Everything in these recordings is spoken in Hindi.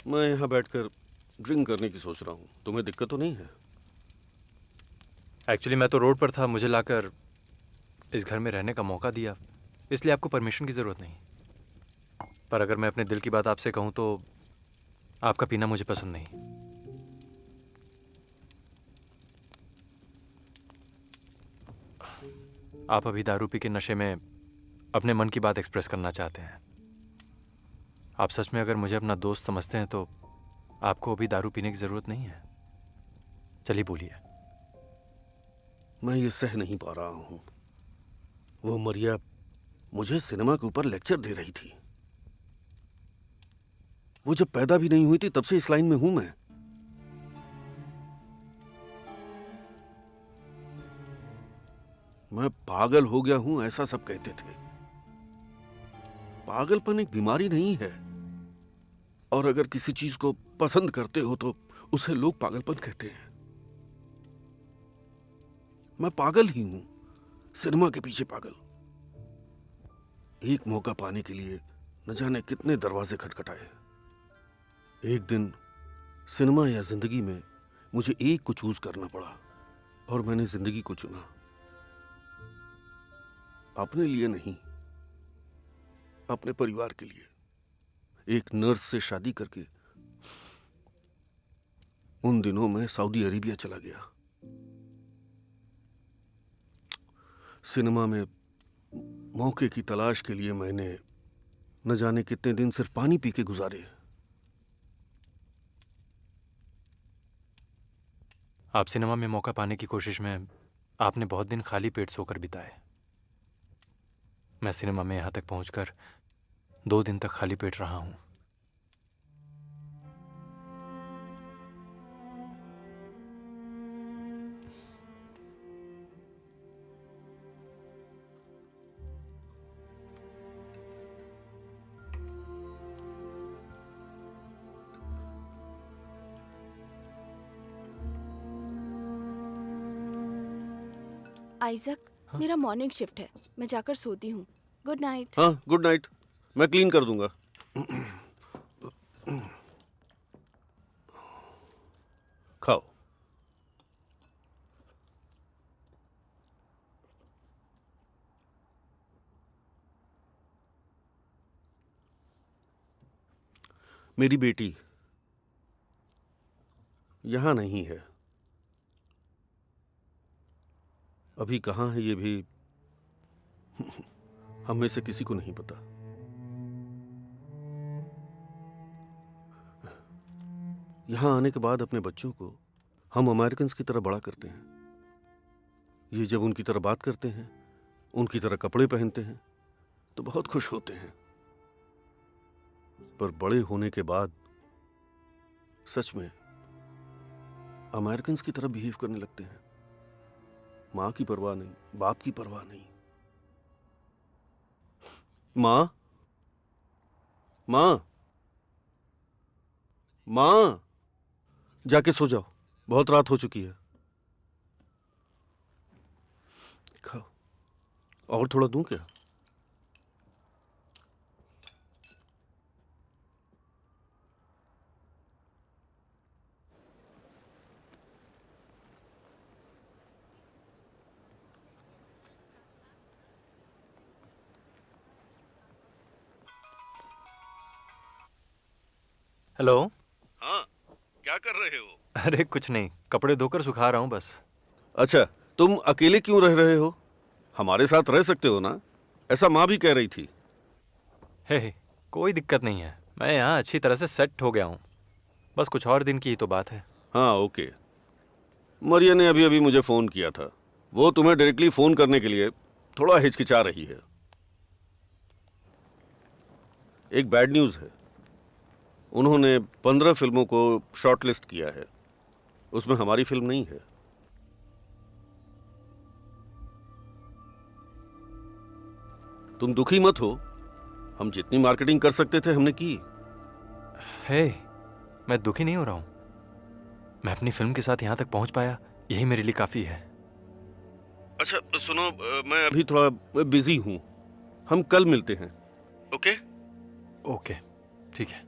मैं यहाँ बैठकर ड्रिंक करने की सोच रहा हूँ। तुम्हें दिक्कत तो नहीं है? एक्चुअली मैं तो रोड पर था, मुझे लाकर इस घर में रहने का मौका दिया, इसलिए आपको परमिशन की ज़रूरत नहीं। पर अगर मैं अपने दिल की बात आपसे कहूँ तो आपका पीना मुझे पसंद नहीं। आप अभी दारू पी के नशे में अपने मन की बात एक्सप्रेस करना चाहते हैं। आप सच में अगर मुझे अपना दोस्त समझते हैं तो आपको अभी दारू पीने की ज़रूरत नहीं है। चलिए बोलिए। मैं ये सह नहीं पा रहा हूँ। वो मरिया मुझे सिनेमा के ऊपर लेक्चर दे रही थी। वो जब पैदा भी नहीं हुई थी तब से इस लाइन में हूं मैं। मैं पागल हो गया हूं ऐसा सब कहते थे। पागलपन एक बीमारी नहीं है, और अगर किसी चीज को पसंद करते हो तो उसे लोग पागलपन कहते हैं। मैं पागल ही हूं, सिनेमा के पीछे पागल। एक मौका पाने के लिए न जाने कितने दरवाजे खटखटाए। एक दिन सिनेमा या जिंदगी में मुझे एक को चूज करना पड़ा, और मैंने जिंदगी को चुना। अपने लिए नहीं, अपने परिवार के लिए। एक नर्स से शादी करके उन दिनों मैं सऊदी अरेबिया चला गया। सिनेमा में मौके की तलाश के लिए मैंने न जाने कितने दिन सिर्फ पानी पी के गुजारे। आप सिनेमा में मौका पाने की कोशिश में आपने बहुत दिन खाली पेट सोकर बिताए। मैं सिनेमा में यहाँ तक पहुँचकर 2 दिन तक खाली पेट रहा हूँ। आइजक, मेरा मॉर्निंग शिफ्ट है, मैं जाकर सोती हूँ। Good night. हाँ, गुड नाइट। मैं क्लीन कर दूंगा। खाओ। मेरी बेटी यहां नहीं है। अभी कहाँ है ये भी हम में से किसी को नहीं पता। यहां आने के बाद अपने बच्चों को हम अमेरिकन्स की तरह बड़ा करते हैं। ये जब उनकी तरह बात करते हैं, उनकी तरह कपड़े पहनते हैं, तो बहुत खुश होते हैं। पर बड़े होने के बाद सच में अमेरिकन्स की तरह बिहेव करने लगते हैं। मां की परवाह नहीं, बाप की परवाह नहीं। मां, मां, मां, जाके सो जाओ, बहुत रात हो चुकी है। खाओ। और थोड़ा दूं क्या? हेलो। हाँ, क्या कर रहे हो? अरे कुछ नहीं, कपड़े धोकर सुखा रहा हूँ बस। अच्छा, तुम अकेले क्यों रह रहे हो? हमारे साथ रह सकते हो ना? ऐसा माँ भी कह रही थी। हे, कोई दिक्कत नहीं है, मैं यहाँ अच्छी तरह से सेट हो गया हूँ। बस कुछ और दिन की ही तो बात है। हाँ, ओके। मरिया ने अभी अभी मुझे फोन किया था। वो तुम्हें डायरेक्टली फोन करने के लिए थोड़ा हिचकिचा रही है। एक बैड न्यूज़ है। उन्होंने 15 फिल्मों को शॉर्टलिस्ट किया है। उसमें हमारी फिल्म नहीं है। तुम दुखी मत हो, हम जितनी मार्केटिंग कर सकते थे हमने की। हे, मैं दुखी नहीं हो रहा हूँ। मैं अपनी फिल्म के साथ यहाँ तक पहुँच पाया, यही मेरे लिए काफ़ी है। अच्छा सुनो, मैं अभी थोड़ा बिजी हूँ। हम कल मिलते हैं। ओके? ओके, ठीक है।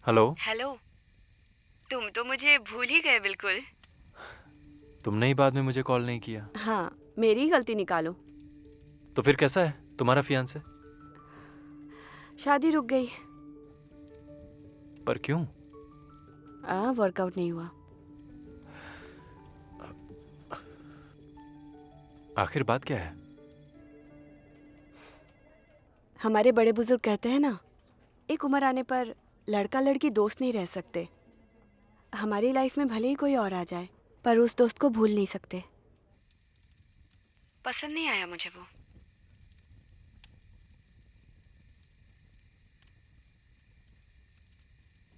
हेलो। हेलो। तुम तो मुझे भूल ही गए बिल्कुल। तुमने ही बाद में मुझे कॉल नहीं किया। हाँ, मेरी गलती निकालो। तो फिर कैसा है तुम्हारा फियांसे? शादी रुक गई। पर क्यों? वर्कआउट नहीं हुआ। आखिर बात क्या है? हमारे बड़े बुजुर्ग कहते हैं ना, एक उम्र आने पर लड़का लड़की दोस्त नहीं रह सकते। हमारी लाइफ में भले ही कोई और आ जाए, पर उस दोस्त को भूल नहीं सकते। पसंद नहीं आया मुझे वो।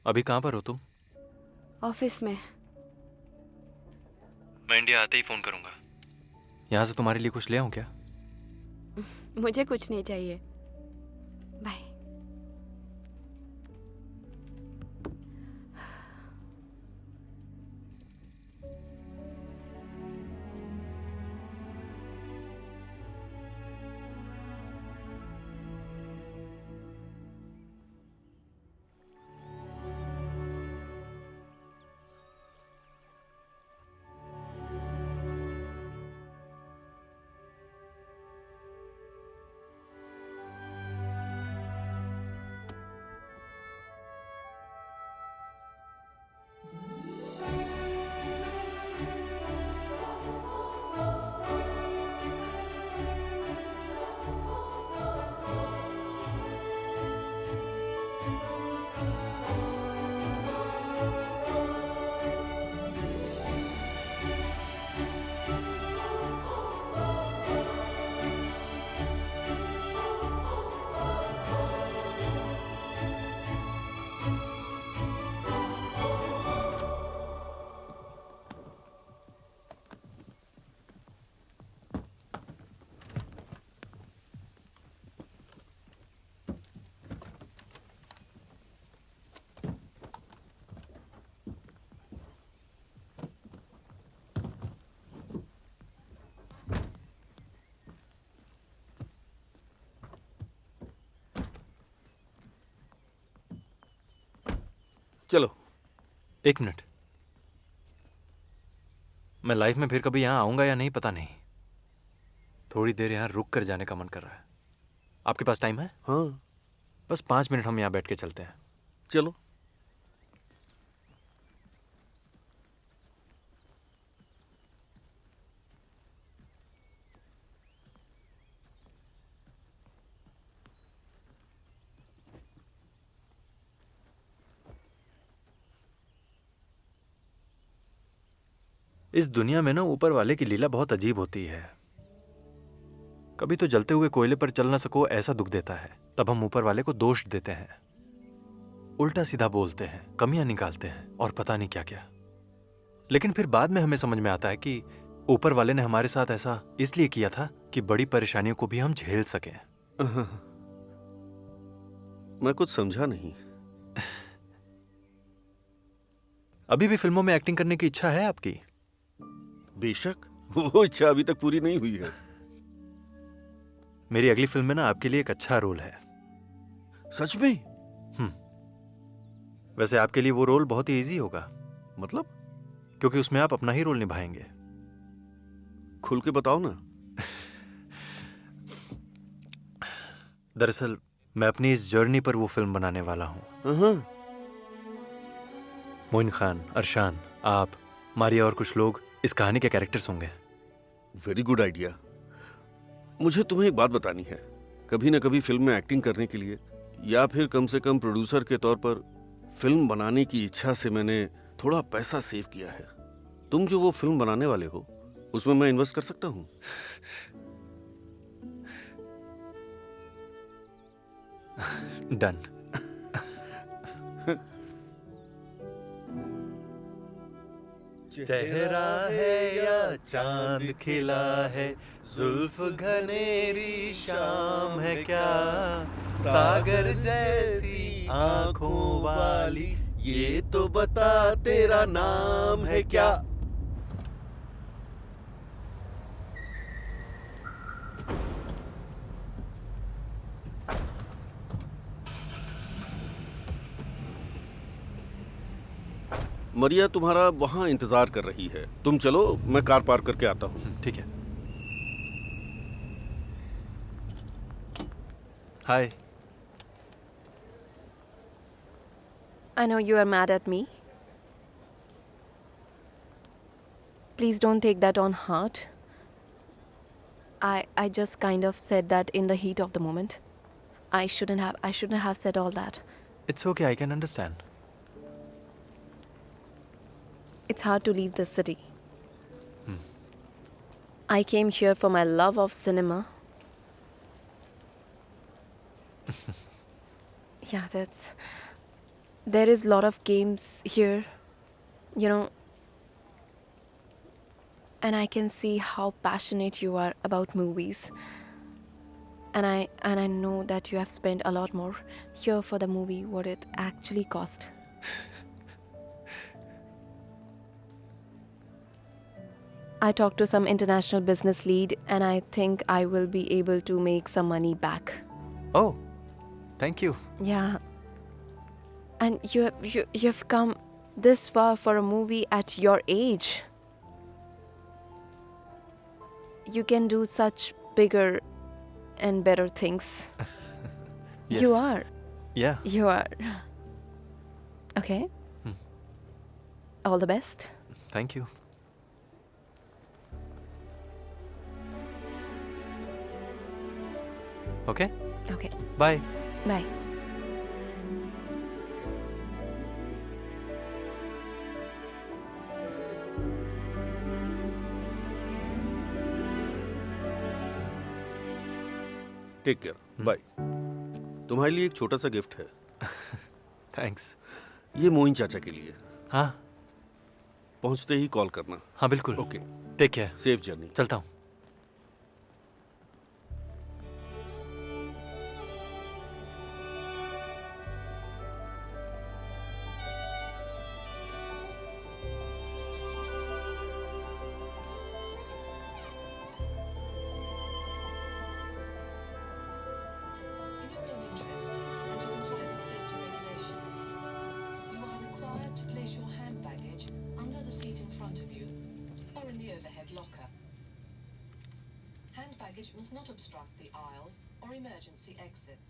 अभी कहाँ पर हो तुम? ऑफिस में। मैं इंडिया आते ही फोन करूंगा। यहाँ से तुम्हारे लिए कुछ ले आऊं क्या? मुझे कुछ नहीं चाहिए। बाय। चलो। एक मिनट। मैं लाइफ में फिर कभी यहाँ आऊंगा या नहीं पता नहीं। थोड़ी देर यहाँ रुक कर जाने का मन कर रहा है। आपके पास टाइम है? हाँ, बस 5 मिनट हम यहाँ बैठ के चलते हैं। चलो। इस दुनिया में ना ऊपर वाले की लीला बहुत अजीब होती है। कभी तो जलते हुए कोयले पर चल ना सको ऐसा दुख देता है, तब हम ऊपर वाले को दोष देते हैं, उल्टा सीधा बोलते हैं, कमियां निकालते हैं और पता नहीं क्या क्या। लेकिन फिर बाद में हमें समझ में आता है कि ऊपर वाले ने हमारे साथ ऐसा इसलिए किया था कि बड़ी परेशानियों को भी हम झेल सकें। मैं कुछ समझा नहीं। अभी भी फिल्मों में एक्टिंग करने की इच्छा है आपकी? बेशक, वो इच्छा अभी तक पूरी नहीं हुई है। मेरी अगली फिल्म में ना आपके लिए एक अच्छा रोल है। सच में? वैसे आपके लिए वो रोल बहुत ही इजी होगा, मतलब? क्योंकि उसमें आप अपना ही रोल निभाएंगे। खुल के बताओ ना। दरअसल मैं अपनी इस जर्नी पर वो फिल्म बनाने वाला हूं। हाँ। मोइन खान, अरशान, आप, मारिया और कुछ लोग इस कहानी के कैरेक्टर्स होंगे। Very good idea. मुझे तुम्हें एक बात बतानी है। कभी न कभी फिल्म में एक्टिंग करने के लिए या फिर कम से कम प्रोड्यूसर के तौर पर फिल्म बनाने की इच्छा से मैंने थोड़ा पैसा सेव किया है। तुम जो वो फिल्म बनाने वाले हो उसमें मैं इन्वेस्ट कर सकता हूँ? डन। चेहरा है या चांद खिला है, जुल्फ घनेरी शाम है क्या, सागर जैसी आंखों वाली, ये तो बता तेरा नाम है क्या? मरिया तुम्हारा वहां इंतजार कर रही है। तुम चलो, मैं कार पार्क करके आता हूँ। ठीक है। हाय। I know you are mad at me. Please don't take that on heart. I just kind of said that in the heat of the moment. I shouldn't have said all that. It's okay, I can understand. It's hard to leave this city. I came here for my love of cinema. Yeah, there is a lot of games here, you know, and I can see how passionate you are about movies. And I know that you have spent a lot more here for the movie what it actually cost. I talked to some international business lead and I think I will be able to make some money back. Oh, thank you. Yeah. And you've come this far for a movie at your age. You can do such bigger and better things. Yes. You are. Yeah. You are. Okay. All the best. Thank you. Okay? Okay. Bye. Bye. Take care, bye. तुम्हारे लिए एक छोटा सा गिफ्ट है। थैंक्स। ये मोइन चाचा के लिए। हाँ पहुंचते ही कॉल करना। हाँ बिल्कुल। Okay, take care. Safe journey. चलता हूँ। Must not obstruct the aisles or emergency exits.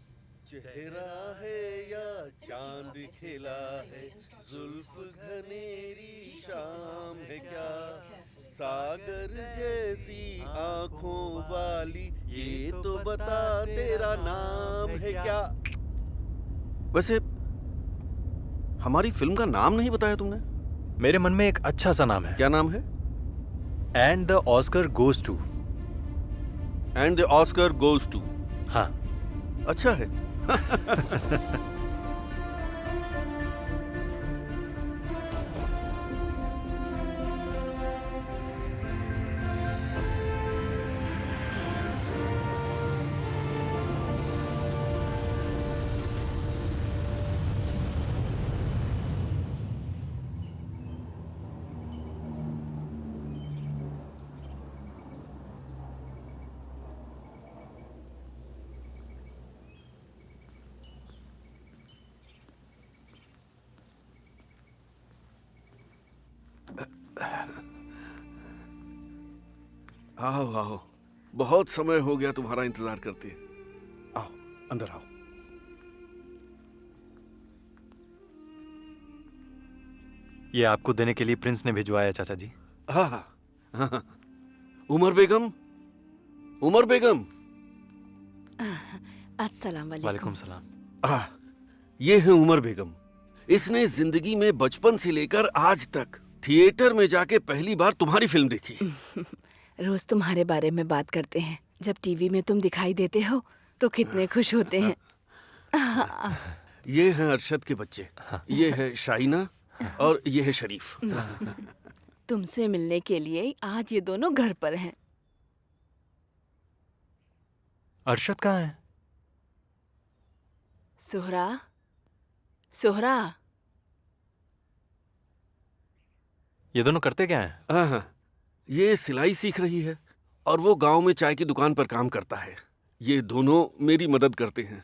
चेहरा है या चांद खिला है, जुल्फ घनेरी शाम है क्या, सागर जैसी आंखों वाली, ये तो बता तेरा नाम है क्या। वैसे हमारी फिल्म का नाम नहीं बताया तुमने। मेरे मन में एक अच्छा सा नाम है। क्या नाम है? And the Oscar goes to. And the Oscar goes to. हाँ। अच्छा है। आओ आओ, बहुत समय हो गया तुम्हारा इंतजार करते। आओ अंदर आओ। ये आपको देने के लिए प्रिंस ने भिजवाया चाचा जी। हाँ हाँ हाँ। उमर बेगम, उमर बेगम। अस्सलाम वालेकुम वालेकुम। सलाम। ये है उमर बेगम। इसने जिंदगी में बचपन से लेकर आज तक थिएटर में जाके पहली बार तुम्हारी फिल्म देखी। रोज तुम्हारे बारे में बात करते हैं। जब टीवी में तुम दिखाई देते हो तो कितने खुश होते हैं। ये हैं अरशद के बच्चे, ये है शाइना और ये है शरीफ। तुमसे मिलने के लिए आज ये दोनों घर पर हैं। अरशद कहाँ है? सोहरा, सोहरा। ये दोनों करते क्या हैं? हाँ, ये सिलाई सीख रही है और वो गांव में चाय की दुकान पर काम करता है। ये दोनों मेरी मदद करते हैं।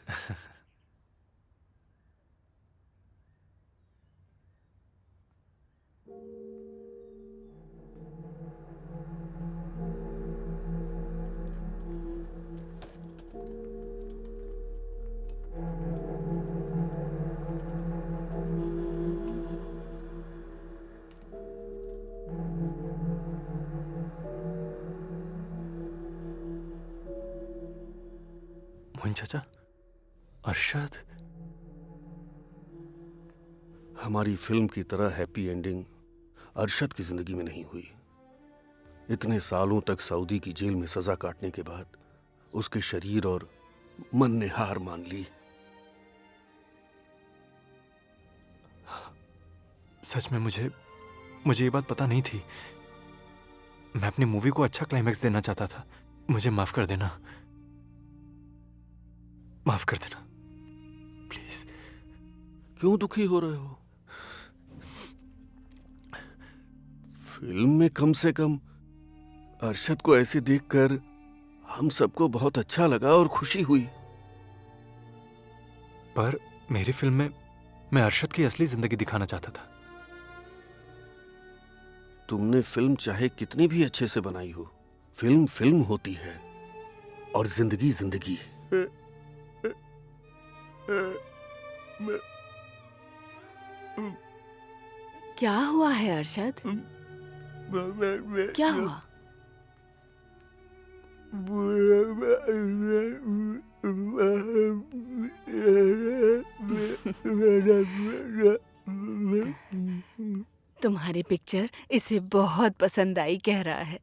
मोइन चाचा, अरशद। हमारी फिल्म की तरह हैप्पी एंडिंग अरशद की जिंदगी में नहीं हुई। इतने सालों तक सऊदी की जेल में सजा काटने के बाद उसके शरीर और मन ने हार मान ली। सच में मुझे ये बात पता नहीं थी। मैं अपनी मूवी को अच्छा क्लाइमैक्स देना चाहता था। मुझे माफ कर देना, माफ कर देना प्लीज। क्यों दुखी हो रहे हो? फिल्म में कम से कम अरशद को ऐसे देखकर हम सबको बहुत अच्छा लगा और खुशी हुई। पर मेरी फिल्म में मैं अरशद की असली जिंदगी दिखाना चाहता था। तुमने फिल्म चाहे कितनी भी अच्छे से बनाई हो, फिल्म फिल्म होती है और जिंदगी जिंदगी। क्या हुआ है अरशद? क्या हुआ? तुम्हारी पिक्चर इसे बहुत पसंद आई कह रहा है।